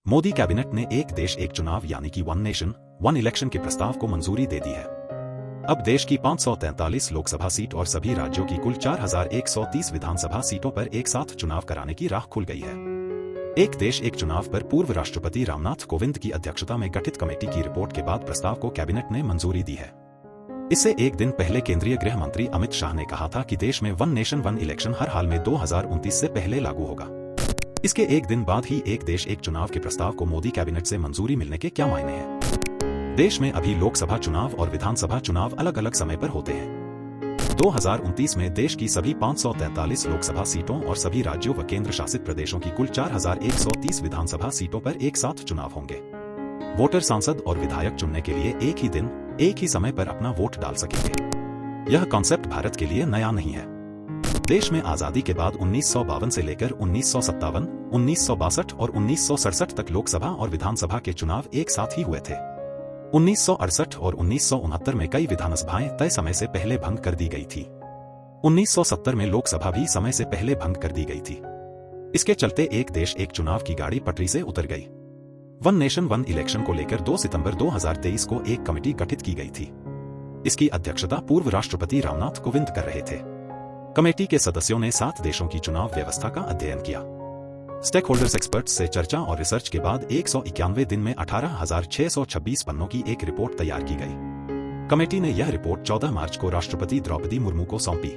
Modi cabinet ने एक देश एक चुनाव यानी कि वन नेशन वन इलेक्शन के प्रस्ताव को मंजूरी दे दी है। अब देश की 543 लोकसभा सीट और सभी राज्यों की कुल 4130 विधानसभा सीटों पर एक साथ चुनाव कराने की राह खुल गई है। एक देश एक चुनाव पर पूर्व राष्ट्रपति रामनाथ कोविंद की अध्यक्षता में गठित कमेटी की रिपोर्ट के बाद प्रस्ताव को कैबिनेट ने मंजूरी दी है। इससे एक दिन पहले केंद्रीय गृह मंत्री अमित शाह ने कहा था कि देश में वन नेशन वन इलेक्शन हर हाल में 2029 से पहले लागू होगा। इसके एक दिन बाद ही एक देश एक चुनाव के प्रस्ताव को मोदी कैबिनेट से मंजूरी मिलने के क्या मायने हैं? देश में अभी लोकसभा चुनाव और विधानसभा चुनाव अलग अलग समय पर होते हैं। 2029 में देश की सभी 543 लोकसभा सीटों और सभी राज्यों व केंद्र शासित प्रदेशों की कुल 4130 विधानसभा सीटों पर एक साथ चुनाव होंगे। वोटर सांसद और विधायक चुनने के लिए एक ही दिन एक ही समय पर अपना वोट डाल सकेंगे। यह कॉन्सेप्ट भारत के लिए नया नहीं है। देश में आजादी के बाद 1952 से लेकर 1957, 1962 और 1967 तक लोकसभा और विधानसभा के चुनाव एक साथ ही हुए थे। 1968 और 1969 में कई विधानसभाएं तय समय से पहले भंग कर दी गई थी। 1970 में लोकसभा भी समय से पहले भंग कर दी गई थी। इसके चलते एक देश एक चुनाव की गाड़ी पटरी से उतर गई। वन नेशन वन इलेक्शन को लेकर 2 सितंबर 2023 को एक कमेटी गठित की गई थी। इसकी अध्यक्षता पूर्व राष्ट्रपति रामनाथ कोविंद कर रहे थे। कमेटी के सदस्यों ने 7 देशों की चुनाव व्यवस्था का अध्ययन किया। स्टेक होल्डर्स एक्सपर्ट्स से चर्चा और रिसर्च के बाद 191 दिन में 18,626 पन्नों की एक रिपोर्ट तैयार की गई। कमेटी ने यह रिपोर्ट 14 मार्च को राष्ट्रपति द्रौपदी मुर्मू को सौंपी।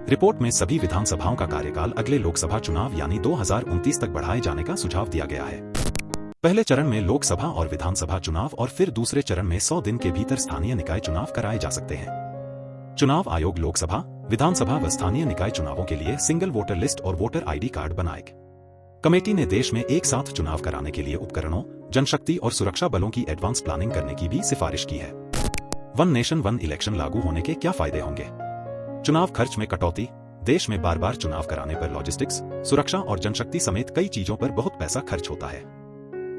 रिपोर्ट में सभी विधानसभाओं का कार्यकाल अगले लोकसभा चुनाव यानी 2029 तक बढ़ाए जाने का सुझाव दिया गया है। पहले चरण में लोकसभा और विधानसभा चुनाव और फिर दूसरे चरण में 100 दिन के भीतर स्थानीय निकाय चुनाव कराए जा सकते हैं। चुनाव आयोग लोकसभा, विधानसभा व स्थानीय निकाय चुनावों के लिए सिंगल वोटर लिस्ट और वोटर आईडी कार्ड बनाएगी। कमेटी ने देश में एक साथ चुनाव कराने के लिए उपकरणों, जनशक्ति और सुरक्षा बलों की एडवांस प्लानिंग करने की भी सिफारिश की है। वन नेशन वन इलेक्शन लागू होने के क्या फायदे होंगे? चुनाव खर्च में कटौती। देश में बार बार चुनाव कराने पर लॉजिस्टिक्स, सुरक्षा और जनशक्ति समेत कई चीजों पर बहुत पैसा खर्च होता है।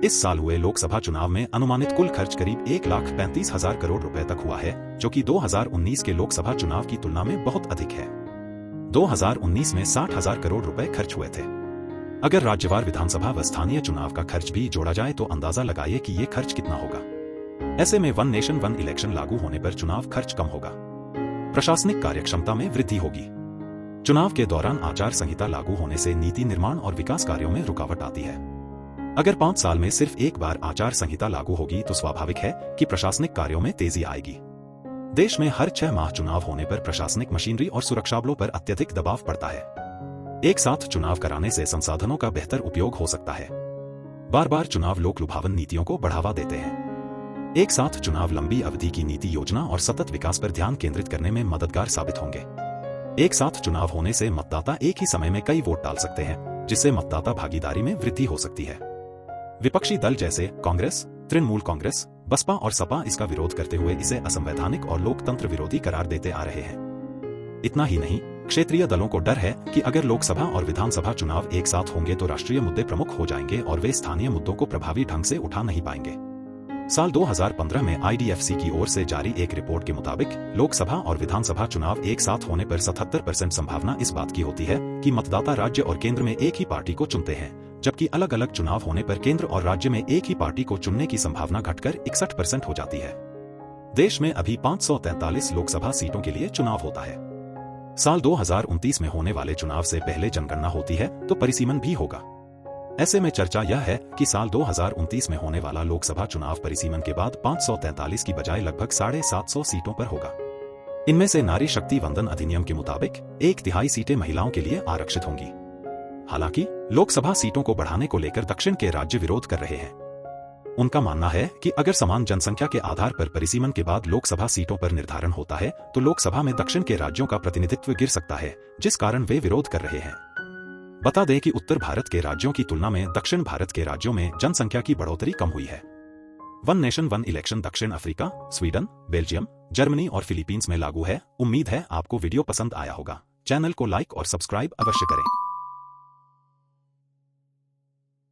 इस साल हुए लोकसभा चुनाव में अनुमानित कुल खर्च करीब 1,35,000 करोड़ रुपए तक हुआ है, जो कि 2019 के लोकसभा चुनाव की तुलना में बहुत अधिक है। 2019 में 60,000 करोड़ रुपए खर्च हुए थे। अगर राज्यवार विधानसभा व स्थानीय चुनाव का खर्च भी जोड़ा जाए तो अंदाजा लगाइए कि ये खर्च कितना होगा। ऐसे में वन नेशन वन इलेक्शन लागू होने पर चुनाव खर्च कम होगा। प्रशासनिक कार्यक्षमता में वृद्धि होगी। चुनाव के दौरान आचार संहिता लागू होने से नीति निर्माण और विकास कार्यों में रुकावट आती है। अगर 5 साल में सिर्फ एक बार आचार संहिता लागू होगी तो स्वाभाविक है कि प्रशासनिक कार्यों में तेजी आएगी। देश में हर 6 माह चुनाव होने पर प्रशासनिक मशीनरी और सुरक्षा बलों पर अत्यधिक दबाव पड़ता है। एक साथ चुनाव कराने से संसाधनों का बेहतर उपयोग हो सकता है। बार बार चुनाव लोक लुभावन नीतियों को बढ़ावा देते हैं। एक साथ चुनाव लंबी अवधि की नीति योजना और सतत विकास पर ध्यान केंद्रित करने में मददगार साबित होंगे। एक साथ चुनाव होने से मतदाता एक ही समय में कई वोट डाल सकते हैं, जिससे मतदाता भागीदारी में वृद्धि हो सकती है। विपक्षी दल जैसे कांग्रेस, तृणमूल कांग्रेस, बसपा और सपा इसका विरोध करते हुए इसे असंवैधानिक और लोकतंत्र विरोधी करार देते आ रहे हैं। इतना ही नहीं, क्षेत्रीय दलों को डर है कि अगर लोकसभा और विधानसभा चुनाव एक साथ होंगे तो राष्ट्रीय मुद्दे प्रमुख हो जाएंगे और वे स्थानीय मुद्दों को प्रभावी ढंग से उठा नहीं पाएंगे। साल 2015 में IDFC की ओर से जारी एक रिपोर्ट के मुताबिक लोकसभा और विधानसभा चुनाव एक साथ होने पर 77% संभावना इस बात की होती है कि मतदाता राज्य और केंद्र में एक ही पार्टी को चुनते हैं, जबकि अलग अलग चुनाव होने पर केंद्र और राज्य में एक ही पार्टी को चुनने की संभावना घटकर 61% हो जाती है। देश में अभी 543 लोकसभा सीटों के लिए चुनाव होता है। साल 2029 में होने वाले चुनाव से पहले जनगणना होती है तो परिसीमन भी होगा। ऐसे में चर्चा यह है कि साल 2029 में होने वाला लोकसभा चुनाव परिसीमन के बाद 543 की बजाय लगभग 750 सीटों पर होगा। इनमें से नारी शक्ति वंदन अधिनियम के मुताबिक 1/3 सीटें महिलाओं के लिए आरक्षित होंगी। हालांकि लोकसभा सीटों को बढ़ाने को लेकर दक्षिण के राज्य विरोध कर रहे हैं। उनका मानना है कि अगर समान जनसंख्या के आधार पर परिसीमन के बाद लोकसभा सीटों पर निर्धारण होता है तो लोकसभा में दक्षिण के राज्यों का प्रतिनिधित्व गिर सकता है, जिस कारण वे विरोध कर रहे हैं। बता दें कि उत्तर भारत के राज्यों की तुलना में दक्षिण भारत के राज्यों में जनसंख्या की बढ़ोतरी कम हुई है। वन नेशन वन इलेक्शन दक्षिण अफ्रीका, स्वीडन, बेल्जियम, जर्मनी और फिलीपींस में लागू है। उम्मीद है आपको वीडियो पसंद आया होगा। चैनल को लाइक और सब्सक्राइब अवश्य करें।